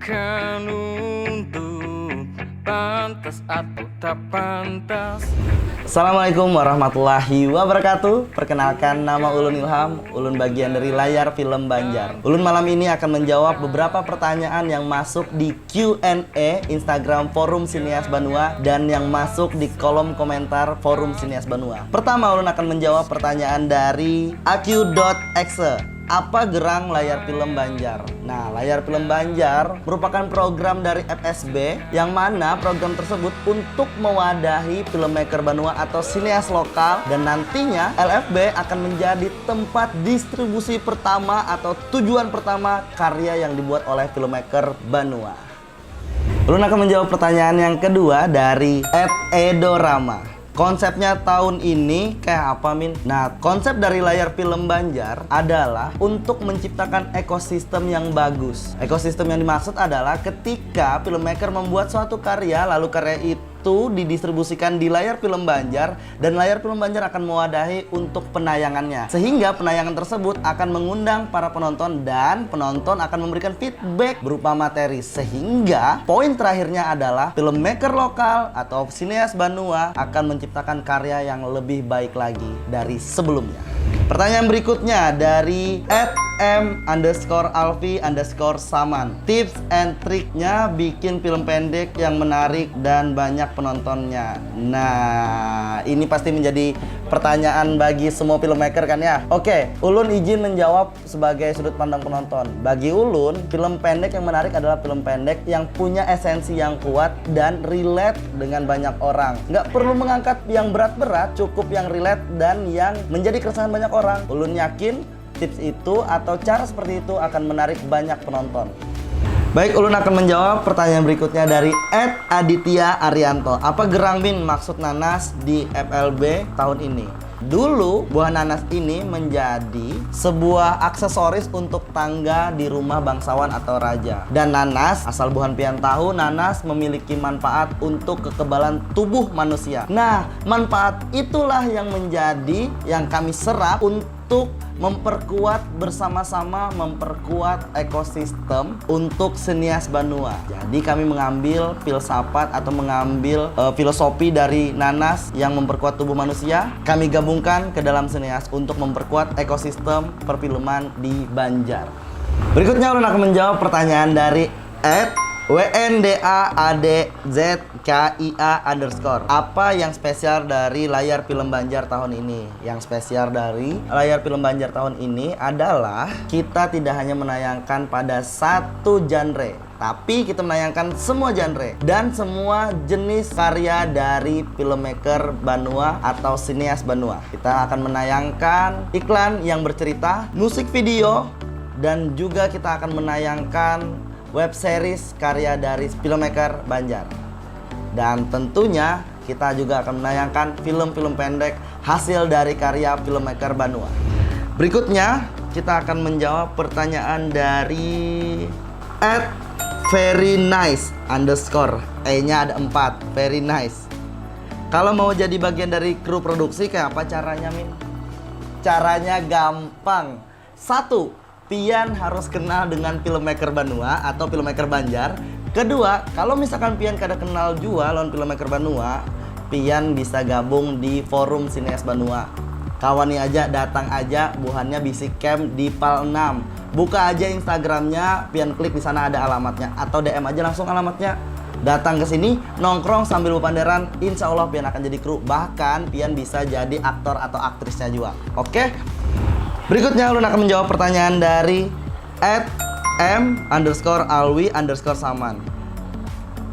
Bukan untuk pantas atau tak pantas. Assalamualaikum warahmatullahi wabarakatuh. Perkenalkan, nama Ulun Ilham. Ulun bagian dari layar film Banjar. Ulun malam ini akan menjawab beberapa pertanyaan yang masuk di Q&A Instagram Forum Sineas Banua dan yang masuk di kolom komentar Forum Sineas Banua. Pertama, Ulun akan menjawab pertanyaan dari aq.exe. Apa gerang layar film Banjar? Nah, layar film Banjar merupakan program dari FSB yang mana program tersebut untuk mewadahi filmmaker Banua atau sineas lokal, dan nantinya LFB akan menjadi tempat distribusi pertama atau tujuan pertama karya yang dibuat oleh filmmaker Banua. Ulun akan menjawab pertanyaan yang kedua dari @edorama. Konsepnya tahun ini kayak apa, Min? Nah, konsep dari layar film Banjar adalah untuk menciptakan ekosistem yang bagus. Ekosistem yang dimaksud adalah ketika filmmaker membuat suatu karya, lalu karya itu didistribusikan di layar film Banjar, dan layar film Banjar akan mewadahi untuk penayangannya. Sehingga penayangan tersebut akan mengundang para penonton dan penonton akan memberikan feedback berupa materi. Sehingga poin terakhirnya adalah filmmaker lokal atau sineas Banua akan menciptakan karya yang lebih baik lagi dari sebelumnya. Pertanyaan berikutnya dari @m_alfi_saman. Tips and triknya bikin film pendek yang menarik dan banyak penontonnya. Nah, ini pasti menjadi pertanyaan bagi semua filmmaker kan ya. Oke, Ulun izin menjawab sebagai sudut pandang penonton. Bagi Ulun, film pendek yang menarik adalah film pendek yang punya esensi yang kuat dan relate dengan banyak orang. Nggak perlu mengangkat yang berat-berat, cukup yang relate dan yang menjadi keresahan banyak orang. Ulun yakin tips itu atau cara seperti itu akan menarik banyak penonton. Baik, Ulun akan menjawab pertanyaan berikutnya dari @aditya arianto. Apa gerang, Min, maksud nanas di FLB tahun ini? Dulu buah nanas ini menjadi sebuah aksesoris untuk tangga di rumah bangsawan atau raja. Dan nanas, asal buhan pian tahu, nanas memiliki manfaat untuk kekebalan tubuh manusia. Nah, manfaat itulah yang menjadi yang kami serap untuk memperkuat bersama-sama, memperkuat ekosistem untuk sineas Banua. Jadi kami mengambil filsafat atau mengambil filosofi dari nanas yang memperkuat tubuh manusia, kami gabungkan ke dalam sineas untuk memperkuat ekosistem perfilman di Banjar. Berikutnya Ulun akan menjawab pertanyaan dari WNDAADZKIA_. Apa yang spesial dari layar film Banjar tahun ini? Yang spesial dari layar film Banjar tahun ini adalah kita tidak hanya menayangkan pada satu genre, tapi kita menayangkan semua genre dan semua jenis karya dari filmmaker Banua atau sineas Banua. Kita akan menayangkan iklan yang bercerita, musik video, dan juga kita akan menayangkan web series karya dari filmmaker Banjar. Dan tentunya kita juga akan menayangkan film-film pendek hasil dari karya filmmaker Banua. Berikutnya kita akan menjawab pertanyaan dari @verynice_. E-nya ada 4, very nice. Kalau mau jadi bagian dari kru produksi kayak apa caranya, Min? Caranya gampang. 1, Pian harus kenal dengan filmmaker Banua atau filmmaker Banjar. Kedua, kalau misalkan Pian kada kenal jua lawan filmmaker Banua, Pian bisa gabung di Forum Sineas Banua. Kawani aja, datang aja, buhannya Bisik Camp di PAL 6. Buka aja Instagramnya, Pian klik di sana ada alamatnya, atau DM aja langsung alamatnya. Datang ke sini, nongkrong sambil bepanderan, insya Allah Pian akan jadi kru. Bahkan Pian bisa jadi aktor atau aktrisnya juga. Oke? Berikutnya Ulun akan menjawab pertanyaan dari @m_alwi_saman.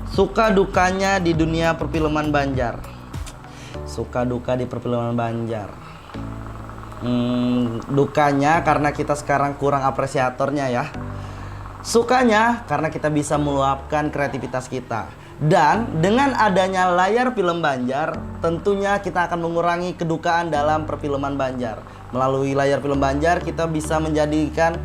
Suka dukanya di dunia perfilman Banjar. Suka duka di perfilman Banjar. Dukanya karena kita sekarang kurang apresiatornya ya. Sukanya karena kita bisa meluapkan kreativitas kita. Dan dengan adanya layar film Banjar, tentunya kita akan mengurangi kedukaan dalam perfilman Banjar. Melalui layar film Banjar, kita bisa menjadikan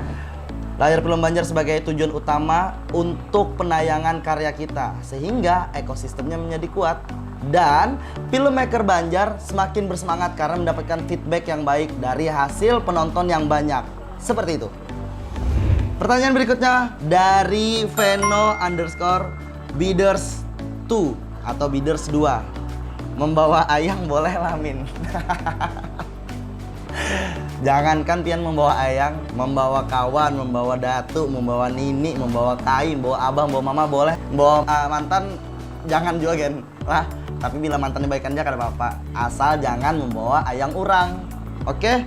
layar film Banjar sebagai tujuan utama untuk penayangan karya kita, sehingga ekosistemnya menjadi kuat. Dan filmmaker Banjar semakin bersemangat karena mendapatkan feedback yang baik dari hasil penonton yang banyak. Seperti itu. Pertanyaan berikutnya dari Veno underscore Bidders 2 atau Bidders 2. Membawa ayang boleh lamin. Jangankan pian membawa ayang, membawa kawan, membawa datu, membawa nini, membawa kai, membawa abang, membawa mama boleh. Membawa mantan jangan juga gen lah. Tapi bila mantannya baikan aja kada apa-apa. Asal jangan membawa ayang orang. Oke?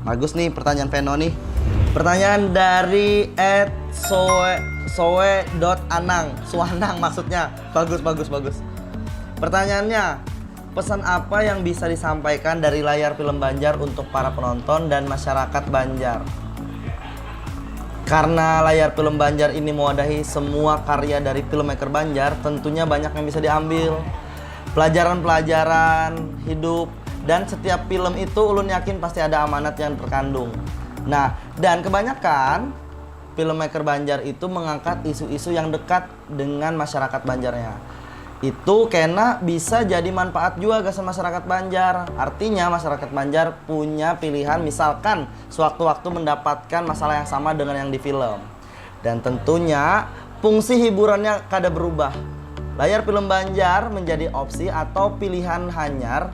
Bagus nih pertanyaan Veno nih. Pertanyaan dari @soe.anang, Suanang maksudnya. Bagus. Pertanyaannya, pesan apa yang bisa disampaikan dari layar film Banjar untuk para penonton dan masyarakat Banjar? Karena layar film Banjar ini mewadahi semua karya dari filmmaker Banjar, tentunya banyak yang bisa diambil. Pelajaran-pelajaran hidup, dan setiap film itu ulun yakin pasti ada amanat yang terkandung. Nah, dan kebanyakan filmmaker Banjar itu mengangkat isu-isu yang dekat dengan masyarakat Banjarnya. Itu kena bisa jadi manfaat juga ke masyarakat Banjar. Artinya masyarakat Banjar punya pilihan, misalkan sewaktu-waktu mendapatkan masalah yang sama dengan yang di film. Dan tentunya fungsi hiburannya kada berubah. Layar film Banjar menjadi opsi atau pilihan hanyar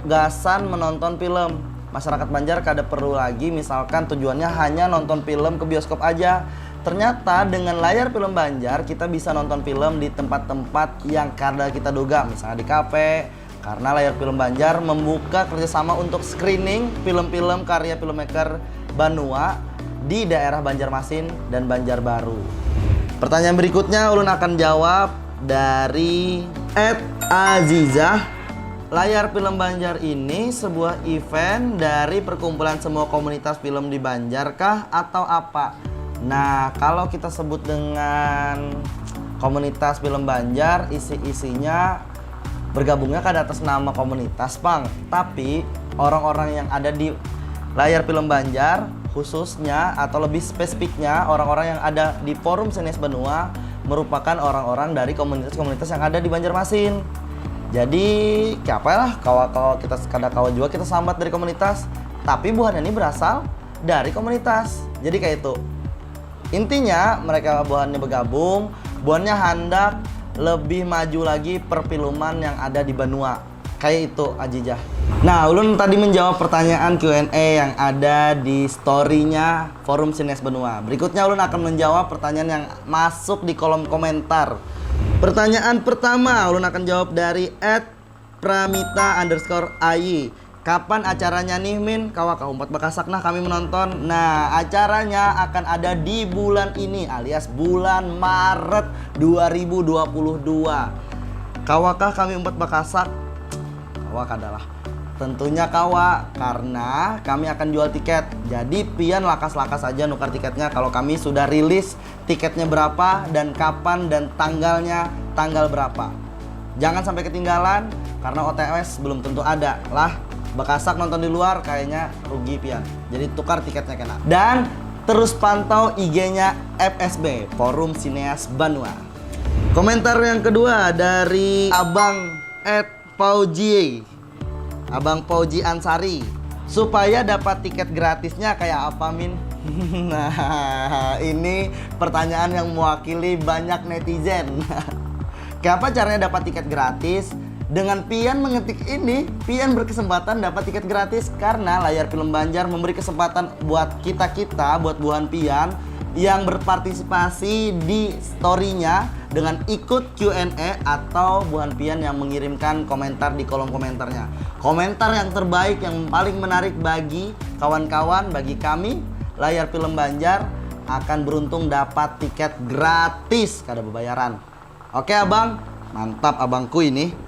gasan menonton film. Masyarakat Banjar kada perlu lagi misalkan tujuannya hanya nonton film ke bioskop aja. Ternyata dengan layar film Banjar kita bisa nonton film di tempat-tempat yang kada kita duga, misalnya di kafe. Karena layar film Banjar membuka kerjasama untuk screening film-film karya filmmaker Banua di daerah Banjarmasin dan Banjarbaru. Pertanyaan berikutnya ulun akan jawab dari @azizah. Layar film Banjar ini sebuah event dari perkumpulan semua komunitas film di Banjar kah atau apa? Nah, kalau kita sebut dengan komunitas film Banjar, isi-isinya bergabungnya kan atas nama komunitas, Pang. Tapi orang-orang yang ada di layar film Banjar, khususnya atau lebih spesifiknya orang-orang yang ada di Forum Sinias Banua merupakan orang-orang dari komunitas-komunitas yang ada di Banjarmasin. Jadi, siapa lah kawan-kawan kita kada kawan juga kita sambat dari komunitas, tapi buahnya ini berasal dari komunitas. Jadi kayak itu. Intinya mereka buahnya bergabung, buahnya hendak lebih maju lagi perfilman yang ada di Banua. Kayak itu Ajijah. Nah, ulun tadi menjawab pertanyaan Q&A yang ada di story-nya Forum Sinias Banua. Berikutnya ulun akan menjawab pertanyaan yang masuk di kolom komentar. Pertanyaan pertama ulun akan jawab dari @pramita_ayi. Kapan acaranya nih Min? Kawak umpat bakasak nah kami menonton. Nah, acaranya akan ada di bulan ini alias bulan Maret 2022. Kawakah kami umpat bakasak? Kawak adalah tentunya kawak, karena kami akan jual tiket. Jadi pian lakas-lakas aja nukar tiketnya kalau kami sudah rilis tiketnya berapa dan kapan dan tanggalnya tanggal berapa. Jangan sampai ketinggalan karena OTS belum tentu ada lah. Bakasak nonton di luar kayaknya rugi pian. Jadi tukar tiketnya kena. Dan terus pantau IG-nya FSB, Forum Sineas Banua. Komentar yang kedua dari Abang @Pauji. Abang Pauji Ansari. Supaya dapat tiket gratisnya kayak apa Min? Nah, ini pertanyaan yang mewakili banyak netizen. Kayak apa caranya dapat tiket gratis? Dengan pian mengetik ini, pian berkesempatan dapat tiket gratis karena layar film Banjar memberi kesempatan buat kita-kita, buat buahan pian yang berpartisipasi di story-nya dengan ikut Q&A atau buahan pian yang mengirimkan komentar di kolom komentarnya. Komentar yang terbaik, yang paling menarik bagi kawan-kawan, bagi kami, layar film Banjar akan beruntung dapat tiket gratis, kada berbayaran. Oke abang, mantap abangku ini.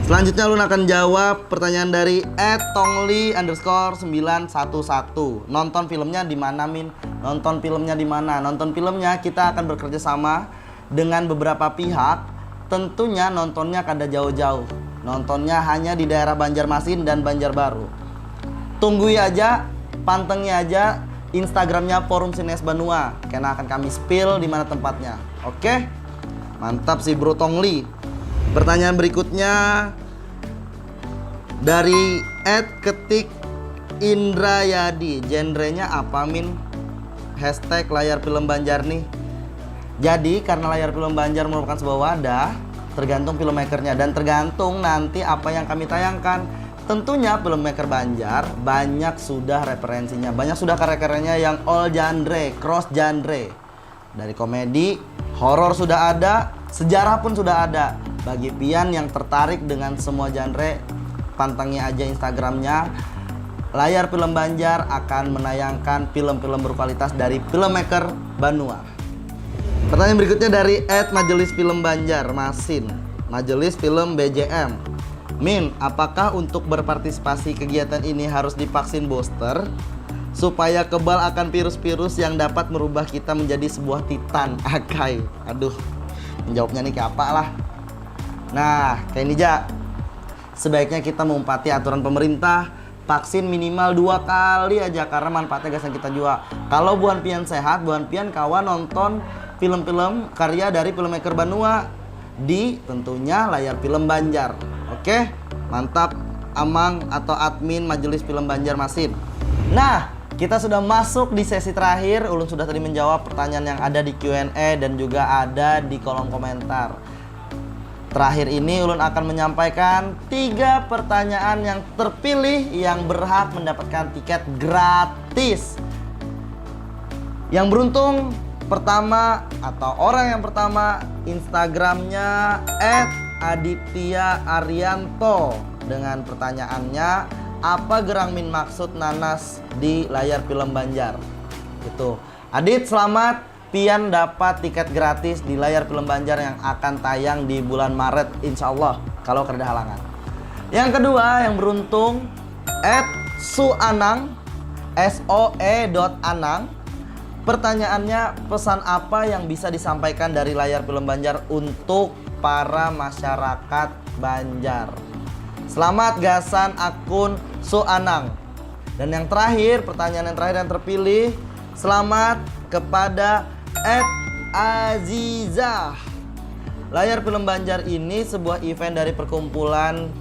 Selanjutnya ulun akan jawab pertanyaan dari @tongli_911. Nonton filmnya di mana Min? Nonton filmnya di mana? Nonton filmnya kita akan bekerja sama dengan beberapa pihak. Tentunya nontonnya kada jauh-jauh. Nontonnya hanya di daerah Banjarmasin dan Banjarbaru. Tunggui aja, pantengin aja Instagramnya Forum Sinias Banua. Karena akan kami spill di mana tempatnya. Oke? Mantap sih Bro Tongli. Pertanyaan berikutnya dari @ketik Indrayadi. Genrenya apa Min? hashtag layar film Banjar nih. Jadi karena layar film Banjar merupakan sebuah wadah, tergantung filmmakernya dan tergantung nanti apa yang kami tayangkan. Tentunya filmmaker Banjar banyak sudah referensinya, banyak sudah karya-karyanya yang all genre, cross genre. Dari komedi, horor sudah ada, sejarah pun sudah ada. Bagi pian yang tertarik dengan semua genre, pantangi aja Instagramnya. Layar Film Banjar akan menayangkan film-film berkualitas dari filmmaker Banua. Pertanyaan berikutnya dari @Majelis Film Banjar, Masin. Majelis Film BJM. Min, apakah untuk berpartisipasi kegiatan ini harus divaksin booster supaya kebal akan virus-virus yang dapat merubah kita menjadi sebuah titan? Akai. Aduh, menjawabnya nih kayak apa lah. Nah, kayak ini Ja. Sebaiknya kita mengumpati aturan pemerintah, vaksin minimal 2 kali aja karena manfaatnya gasan kita juga. Kalau buan pian sehat, buan pian kawan nonton film-film karya dari filmmaker Banua di tentunya layar film Banjar. Oke, mantap Amang atau admin Majelis Film Banjar Masin. Nah, kita sudah masuk di sesi terakhir. Ulun sudah tadi menjawab pertanyaan yang ada di Q&A dan juga ada di kolom komentar. Terakhir ini Ulun akan menyampaikan 3 pertanyaan yang terpilih yang berhak mendapatkan tiket gratis. Yang beruntung pertama atau orang yang pertama Instagramnya @Aditya Arianto dengan pertanyaannya, apa Gerang Min maksud nanas di layar film Banjar? Itu. Adit, selamat, pian dapat tiket gratis di layar film Banjar yang akan tayang di bulan Maret insya Allah kalau kerja halangan. Yang kedua yang beruntung @suanang SOE.anang. Pertanyaannya, pesan apa yang bisa disampaikan dari layar film Banjar untuk para masyarakat Banjar? Selamat gasan akun Suanang. Dan yang terakhir, pertanyaan yang terakhir yang terpilih, selamat kepada @Azizah. Layar film Banjar ini sebuah event dari perkumpulan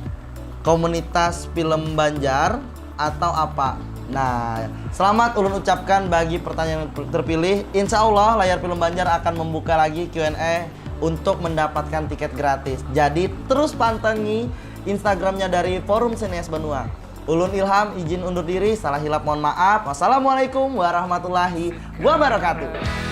komunitas film Banjar atau apa? Nah, selamat ulun ucapkan bagi pertanyaan yang terpilih. Insya Allah layar film Banjar akan membuka lagi Q&A untuk mendapatkan tiket gratis. Jadi terus pantengi Instagramnya dari Forum Sinias Banua. Ulun Ilham izin undur diri, salah hilap mohon maaf. Wassalamualaikum warahmatullahi wabarakatuh.